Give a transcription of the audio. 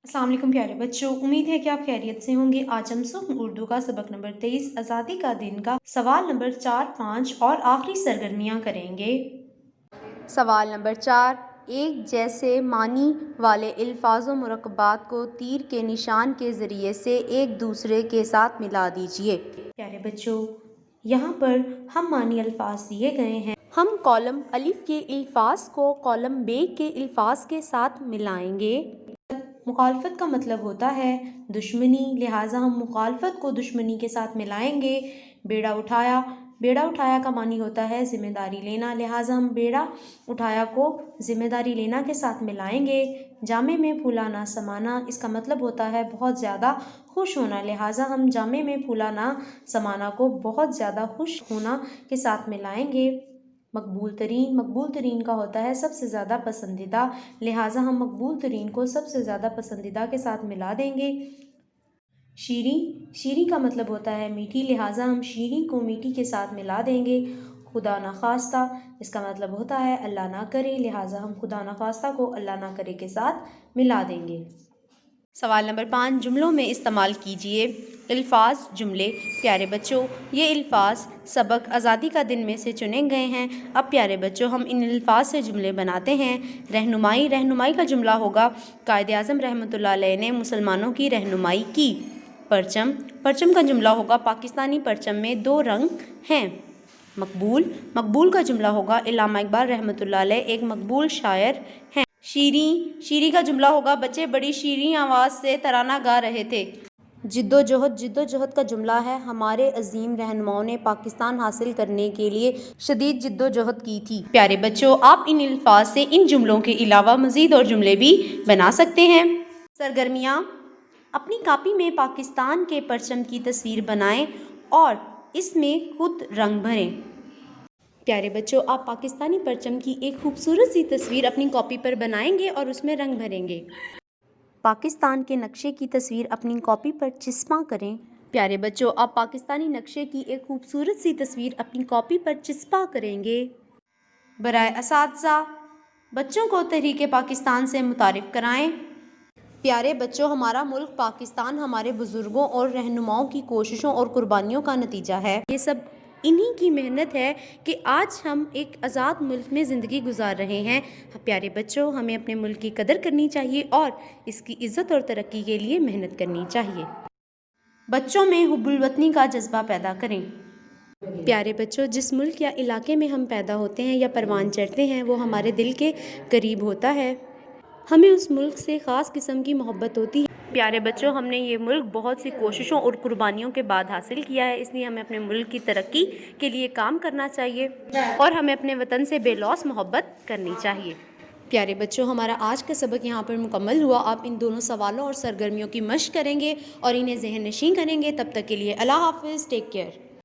अस्सलाम वालेकुम प्यारे बच्चों, उम्मीद है कि आप खैरियत से होंगे। आज हम सुख उर्दू का सबक नंबर 23 आज़ादी का दिन का सवाल नंबर 4, 5 और आखिरी सरगर्मियाँ करेंगे। सवाल नंबर 4, एक जैसे मानी वाले अल्फाज व मुरक्कबात को तीर के निशान के ज़रिए से एक दूसरे के साथ मिला दीजिए। प्यारे बच्चों, यहाँ पर हम मानी अल्फाज दिए गए हैं। हम कॉलम अलिफ के अल्फाज को कॉलम बे के अल्फाज के साथ मिलाएंगे। मुखालफत का मतलब होता है दुश्मनी, लिहाजा हम मुखालफत को दुश्मनी के साथ मिलाएंगे। बेड़ा उठाया का मानी होता है ज़िम्मेदारी लेना, लिहाजा हम बेड़ा उठाया को ज़िम्मेदारी लेना के साथ मिलाएंगे। जामे में फूला ना समाना, इसका मतलब होता है बहुत ज़्यादा खुश होना, लिहाजा हम जामे में फूला ना समाना को बहुत ज़्यादा खुश होना के साथ मिलाएंगे। मकबूल तरीन का होता है सबसे ज़्यादा पसंदीदा, लिहाजा हम मकबूल तरीन को सबसे ज़्यादा पसंदीदा के साथ मिला देंगे। शीरी का मतलब होता है मीठी, लिहाजा हम शीरी को मीठी के साथ मिला देंगे। खुदा न खास्ता, इसका मतलब होता है अल्लाह ना करे, लिहाजा हम खुदा न खास्ता को अल्लाह ना करे के साथ मिला देंगे। सवाल नंबर 5, जुमलों में इस्तेमाल कीजिए अल्फाज जुमले। प्यारे बच्चों, ये अल्फाज सबक आज़ादी का दिन में से चुने गए हैं। अब प्यारे बच्चों, हम इन अल्फाज से जुमले बनाते हैं। रहनुमाई का जुमला होगा कायदे आज़म रहमतुल्लाह अलैह ने मुसलमानों की रहनुमाई की। परचम का जुमला होगा पाकिस्तानी परचम में 2 रंग हैं। मकबूल का जुमला होगा अल्लामा इकबाल रहमतुल्लाह अलैह एक मकबूल शायर हैं। शीरी का जुमला होगा बच्चे बड़ी शीरीं आवाज़ से तराना गा रहे थे। जिद्दोजहद का जुमला है हमारे अजीम रहनुमाओं ने पाकिस्तान हासिल करने के लिए शदीद जिद्दोजहद की थी। प्यारे बच्चों, आप इन अल्फाज से इन जुमलों के अलावा मज़ीद और जुमले भी बना सकते हैं। सरगर्मियाँ, अपनी कॉपी में पाकिस्तान के परचम की तस्वीर बनाएं और इसमें खुद रंग भरें। प्यारे बच्चों, आप पाकिस्तानी परचम की एक खूबसूरत सी तस्वीर अपनी कॉपी पर बनाएंगे और उसमें रंग भरेंगे। पाकिस्तान के नक्शे की तस्वीर अपनी कॉपी पर चिस्पा करें। प्यारे बच्चों, आप पाकिस्तानी नक्शे की एक खूबसूरत सी तस्वीर अपनी कॉपी पर चिस्पा करेंगे। बराए असातिज़ा, बच्चों को तहरीक पाकिस्तान से मुतारिफ कराएं। प्यारे बच्चों, हमारा मुल्क पाकिस्तान हमारे बुज़ुर्गों और रहनुमाओं की कोशिशों और कुर्बानियों का नतीजा है। ये सब इन्हीं की मेहनत है कि आज हम एक आज़ाद मुल्क में ज़िंदगी गुजार रहे हैं। प्यारे बच्चों, हमें अपने मुल्क की कदर करनी चाहिए और इसकी इज़्ज़त और तरक्की के लिए मेहनत करनी चाहिए। बच्चों में हुब्बुल वतनी का जज्बा पैदा करें। प्यारे बच्चों, जिस मुल्क या इलाके में हम पैदा होते हैं या परवान चढ़ते हैं वो हमारे दिल के करीब होता है। हमें उस मुल्क से ख़ास किस्म की मोहब्बत होती है। प्यारे बच्चों, हमने ये मुल्क बहुत सी कोशिशों और कुर्बानियों के बाद हासिल किया है, इसलिए हमें अपने मुल्क की तरक्की के लिए काम करना चाहिए और हमें अपने वतन से बेलौस मोहब्बत करनी चाहिए। प्यारे बच्चों, हमारा आज का सबक यहाँ पर मुकम्मल हुआ। आप इन दोनों सवालों और सरगर्मियों की मश्क करेंगे और इन्हें ज़हन नशीं करेंगे। तब तक के लिए अल्लाह हाफ़िज़, टेक केयर।